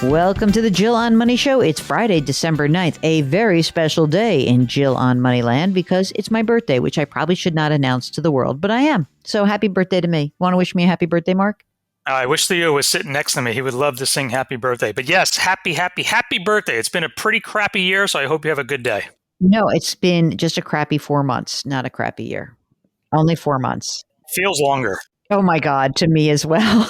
Welcome to the Jill on Money Show. It's Friday, December 9th, a very special day in Jill on Moneyland because it's my birthday, which I probably should not announce to the world, but I am. So happy birthday to me. Want to wish me a happy birthday, Mark? I wish Theo was sitting next to me. He would love to sing happy birthday. But yes, happy birthday. It's been a pretty crappy year, so I hope you have a good day. No, it's been just a crappy 4 months, not a crappy year. Only 4 months. Feels longer. Oh my God, to me as well.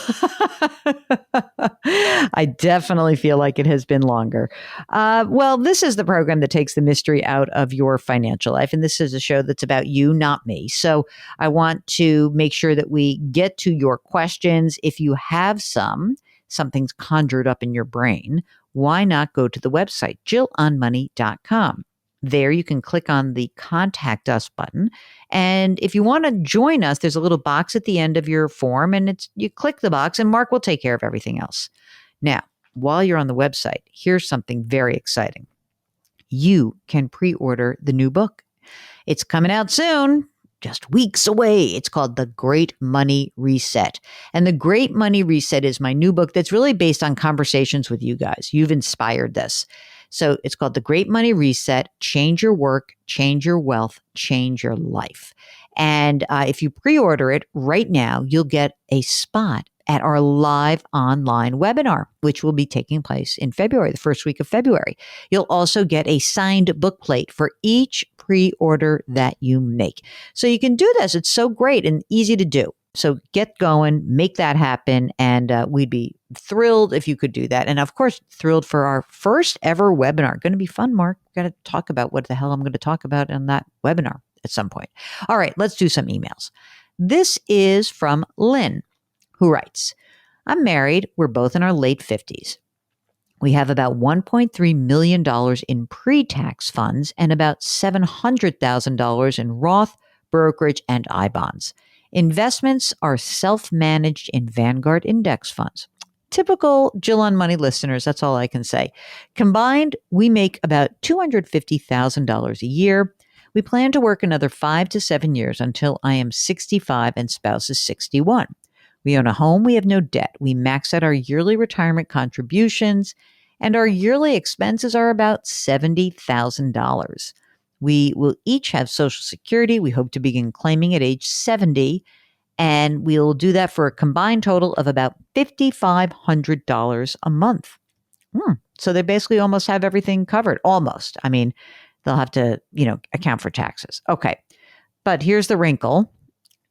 I definitely feel like it has been longer. Well, this is the program that takes the mystery out of your financial life. And this is a show that's about you, not me. So I want to make sure that we get to your questions. If you have something's conjured up in your brain, why not go to the website, jillonmoney.com. There you can click on the Contact Us button. And if you want to join us, there's a little box at the end of your form, and you click the box and Mark will take care of everything else. Now, while you're on the website, here's something very exciting. You can pre-order the new book. It's coming out soon, just weeks away. It's called The Great Money Reset. And The Great Money Reset is my new book that's really based on conversations with you guys. You've inspired this. So it's called The Great Money Reset, Change Your Work, Change Your Wealth, Change Your Life. And if you pre-order it right now, you'll get a spot at our live online webinar, which will be taking place in February, the first week of February. You'll also get a signed book plate for each pre-order that you make. So you can do this. It's so great and easy to do. So get going, make that happen, and we'd be thrilled if you could do that. And of course, thrilled for our first ever webinar. Going to be fun, Mark. We've got to talk about what the hell I'm going to talk about in that webinar at some point. All right, let's do some emails. This is from Lynn, who writes, I'm married. We're both in our late 50s. We have about $1.3 million in pre-tax funds and about $700,000 in Roth, brokerage, and I-bonds. Investments are self-managed in Vanguard index funds. Typical Jill on Money listeners, that's all I can say. Combined, we make about $250,000 a year. We plan to work another 5 to 7 years until I am 65 and spouse is 61. We own a home. We have no debt. We max out our yearly retirement contributions, and our yearly expenses are about $70,000. We will each have Social Security. We hope to begin claiming at age 70, and we'll do that for a combined total of about $5,500 a month. So they basically almost have everything covered. Almost. I mean, they'll have to, account for taxes. Okay. But here's the wrinkle.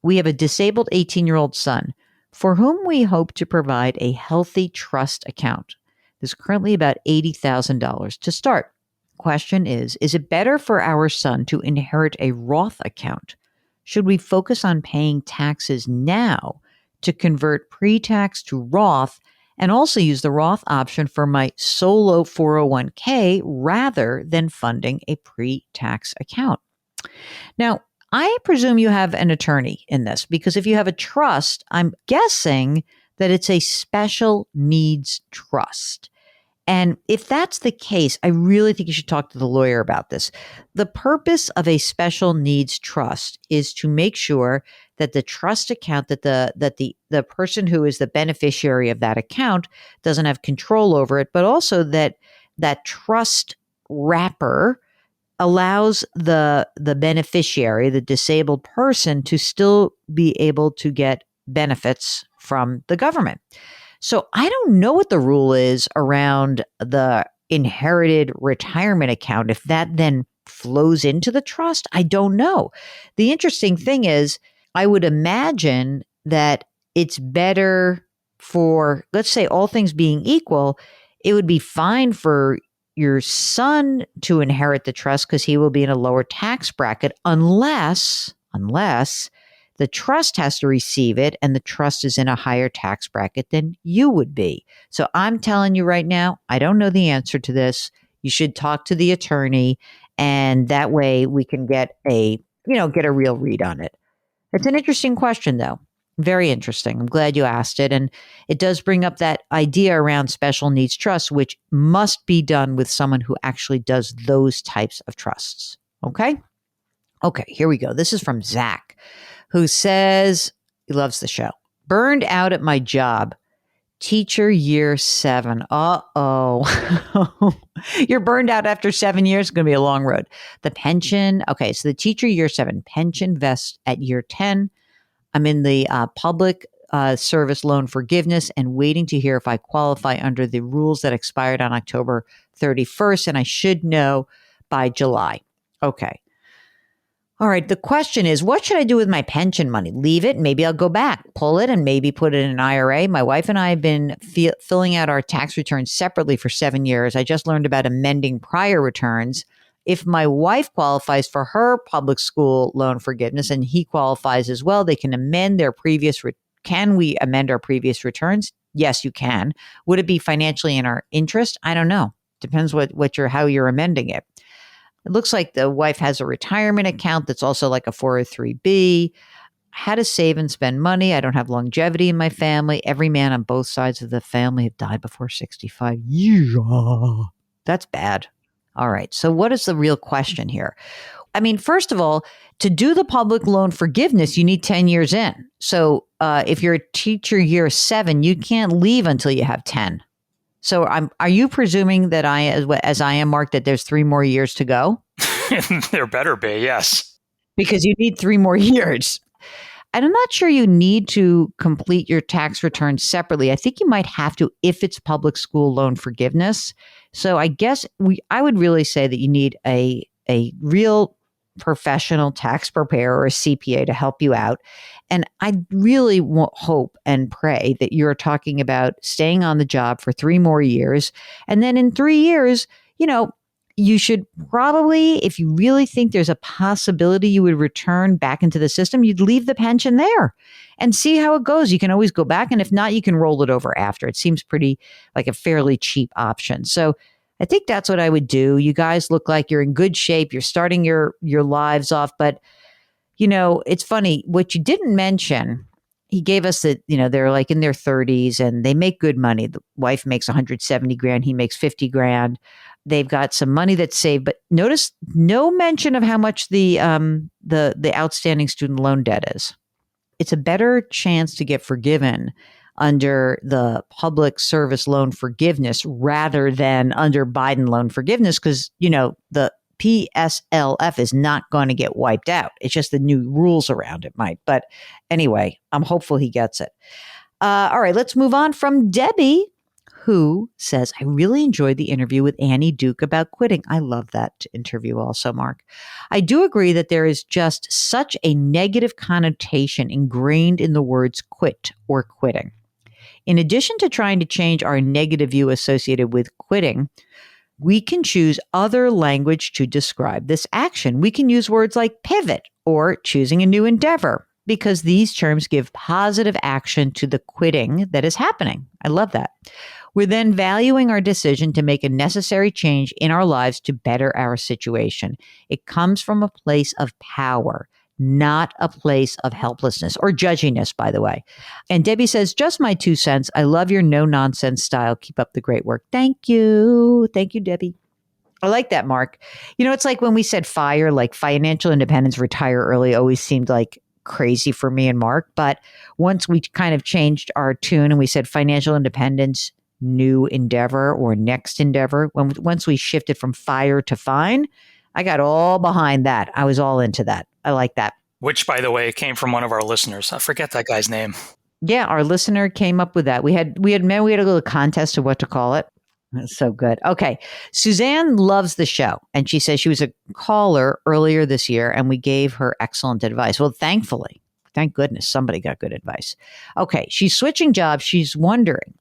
We have a disabled 18-year-old son for whom we hope to provide a healthy trust account. There's currently about $80,000 to start. Question is it better for our son to inherit a Roth account? Should we focus on paying taxes now to convert pre-tax to Roth and also use the Roth option for my solo 401k rather than funding a pre-tax account? Now, I presume you have an attorney in this because if you have a trust, I'm guessing that it's a special needs trust. And if that's the case, I really think you should talk to the lawyer about this. The purpose of a special needs trust is to make sure that the trust account, that the person who is the beneficiary of that account doesn't have control over it, but also that trust wrapper allows the beneficiary, the disabled person, to still be able to get benefits from the government. So I don't know what the rule is around the inherited retirement account. If that then flows into the trust, I don't know. The interesting thing is, I would imagine that it's better for, let's say, all things being equal, it would be fine for your son to inherit the trust because he will be in a lower tax bracket unless the trust has to receive it and the trust is in a higher tax bracket than you would be. So I'm telling you right now, I don't know the answer to this. You should talk to the attorney, and that way we can get a real read on it. It's an interesting question, though. Very interesting. I'm glad you asked it. And it does bring up that idea around special needs trusts, which must be done with someone who actually does those types of trusts. Okay? Okay, here we go. This is from Zach, who says he loves the show. Burned out at my job. Teacher year 7. Uh-oh. You're burned out after 7 years. It's going to be a long road. The pension. Okay. So the teacher year 7 pension vests at year 10. I'm in the public service loan forgiveness and waiting to hear if I qualify under the rules that expired on October 31st. And I should know by July. Okay. All right. The question is, what should I do with my pension money? Leave it. Maybe I'll go back, pull it, and maybe put it in an IRA. My wife and I have been filling out our tax returns separately for 7 years. I just learned about amending prior returns. If my wife qualifies for her public school loan forgiveness and he qualifies as well, they can amend their previous. Can we amend our previous returns? Yes, you can. Would it be financially in our interest? I don't know. Depends how you're amending it. It looks like the wife has a retirement account that's also like a 403B. How to save and spend money. I don't have longevity in my family. Every man on both sides of the family have died before 65. Yeah, that's bad. All right. So what is the real question here? I mean, first of all, to do the public loan forgiveness, you need 10 years in. So if you're a teacher year 7, you can't leave until you have 10. So are you presuming that as I am, Mark, that there's 3 more years to go? There better be, yes. Because you need 3 more years. And I'm not sure you need to complete your tax return separately. I think you might have to if it's public school loan forgiveness. So I guess I would really say that you need a real professional tax preparer or a CPA to help you out. And I really hope and pray that you're talking about staying on the job for 3 more years. And then in 3 years, you should probably, if you really think there's a possibility you would return back into the system, you'd leave the pension there and see how it goes. You can always go back. And if not, you can roll it over after. It seems pretty like a fairly cheap option. So I think that's what I would do. You guys look like you're in good shape. You're starting your lives off. But, it's funny. What you didn't mention, he gave us that, they're like in their 30s and they make good money. The wife makes 170 grand. He makes 50 grand. They've got some money that's saved, but notice no mention of how much the outstanding student loan debt is. It's a better chance to get forgiven under the public service loan forgiveness rather than under Biden loan forgiveness because, the PSLF is not going to get wiped out. It's just the new rules around it might. But anyway, I'm hopeful he gets it. All right, let's move on from Debbie, who says, I really enjoyed the interview with Annie Duke about quitting. I love that interview also, Mark. I do agree that there is just such a negative connotation ingrained in the words quit or quitting. In addition to trying to change our negative view associated with quitting, we can choose other language to describe this action. We can use words like pivot or choosing a new endeavor because these terms give positive action to the quitting that is happening. I love that. We're then valuing our decision to make a necessary change in our lives to better our situation. It comes from a place of power, not a place of helplessness or judginess, by the way. And Debbie says, just my 2 cents. I love your no-nonsense style. Keep up the great work. Thank you. Thank you, Debbie. I like that, Mark. It's like when we said FIRE, like financial independence, retire early, always seemed like crazy for me and Mark. But once we kind of changed our tune and we said financial independence, new endeavor or next endeavor, once we shifted from FIRE to FINE, I got all behind that. I was all into that. I like that. Which, by the way, came from one of our listeners. I forget that guy's name. Yeah, our listener came up with that. We had a little contest of what to call it. That's so good. Okay. Suzanne loves the show. And she says she was a caller earlier this year and we gave her excellent advice. Well, thankfully, thank goodness somebody got good advice. Okay. She's switching jobs. She's wondering,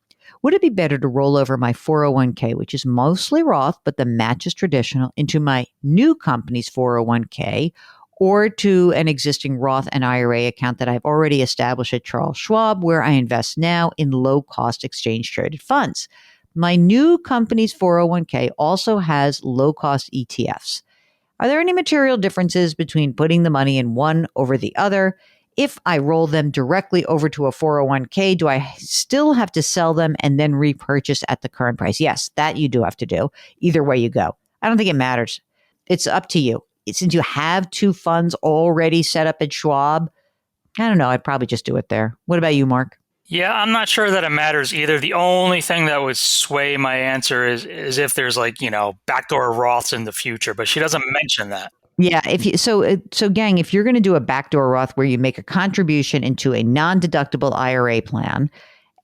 would it be better to roll over my 401k, which is mostly Roth, but the match is traditional, into my new company's 401k or to an existing Roth and IRA account that I've already established at Charles Schwab, where I invest now in low-cost exchange-traded funds? My new company's 401k also has low-cost ETFs. Are there any material differences between putting the money in one over the other? If I roll them directly over to a 401k, do I still have to sell them and then repurchase at the current price? Yes, that you do have to do. Either way you go. I don't think it matters. It's up to you. Since you have 2 funds already set up at Schwab, I don't know. I'd probably just do it there. What about you, Mark? Yeah, I'm not sure that it matters either. The only thing that would sway my answer is if there's like, backdoor Roths in the future, but she doesn't mention that. Yeah, if you so gang, if you're going to do a backdoor Roth where you make a contribution into a non-deductible IRA plan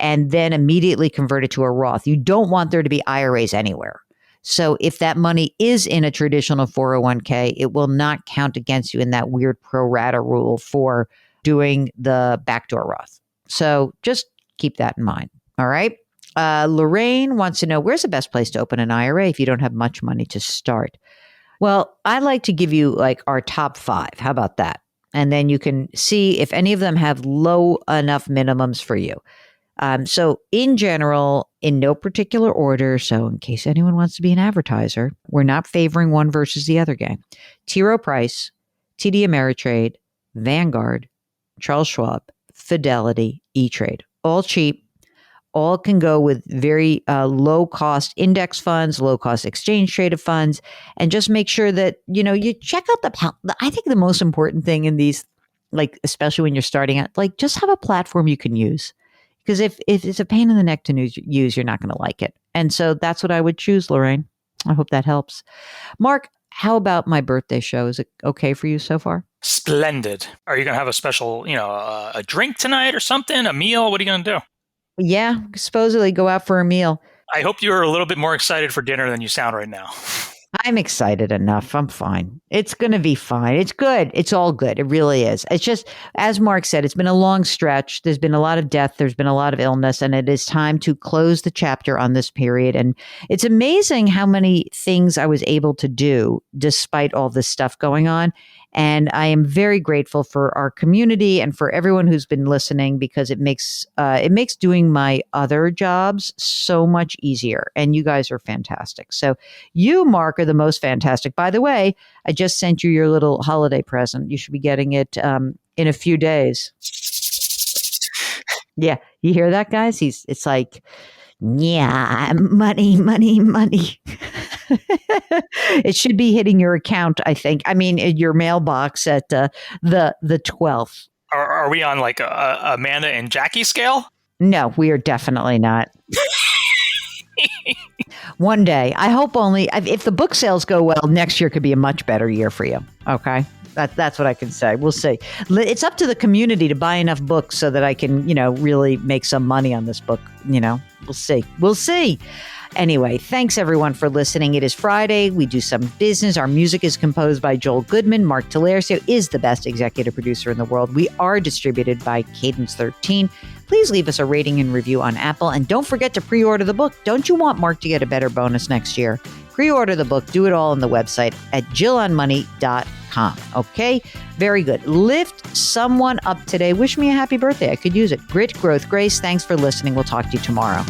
and then immediately convert it to a Roth, you don't want there to be IRAs anywhere. So if that money is in a traditional 401k, it will not count against you in that weird pro rata rule for doing the backdoor Roth. So just keep that in mind. All right. Lorraine wants to know, where's the best place to open an IRA if you don't have much money to start? Well, I like to give you like our top 5. How about that? And then you can see if any of them have low enough minimums for you. So in general, in no particular order, so in case anyone wants to be an advertiser, we're not favoring one versus the other gang. T. Rowe Price, TD Ameritrade, Vanguard, Charles Schwab, Fidelity, E-Trade. All cheap. All can go with very low cost index funds, low cost exchange traded funds, and just make sure that, you check out I think the most important thing in these, like, especially when you're starting out, like, just have a platform you can use. Because if it's a pain in the neck to use, you're not going to like it. And so that's what I would choose, Lorraine. I hope that helps. Mark, how about my birthday show? Is it okay for you so far? Splendid. Are you going to have a special, a drink tonight or something? A meal? What are you going to do? Yeah, supposedly go out for a meal. I hope you're a little bit more excited for dinner than you sound right now. I'm excited enough. I'm fine. It's going to be fine. It's good. It's all good. It really is. It's just, as Mark said, it's been a long stretch. There's been a lot of death. There's been a lot of illness, and it is time to close the chapter on this period. And it's amazing how many things I was able to do despite all this stuff going on. And I am very grateful for our community and for everyone who's been listening, because it makes doing my other jobs so much easier. And you guys are fantastic. So you, Mark, are the most fantastic. By the way, I just sent you your little holiday present. You should be getting it in a few days. Yeah, you hear that, guys? It's like, yeah, money, money, money. It should be hitting your account, I think. I mean, in your mailbox at the 12th. Are we on like a Amanda and Jackie scale? No, we are definitely not. One day, I hope only if the book sales go well, next year could be a much better year for you. Okay. That's what I can say. We'll see. It's up to the community to buy enough books so that I can, really make some money on this book. We'll see. We'll see. Anyway, thanks everyone for listening. It is Friday. We do some business. Our music is composed by Joel Goodman. Mark Talercio is the best executive producer in the world. We are distributed by Cadence 13. Please leave us a rating and review on Apple. And don't forget to pre-order the book. Don't you want Mark to get a better bonus next year? Pre-order the book. Do it all on the website at jillonmoney.com. Okay? Very good. Lift someone up today. Wish me a happy birthday. I could use it. Grit, growth, grace. Thanks for listening. We'll talk to you tomorrow.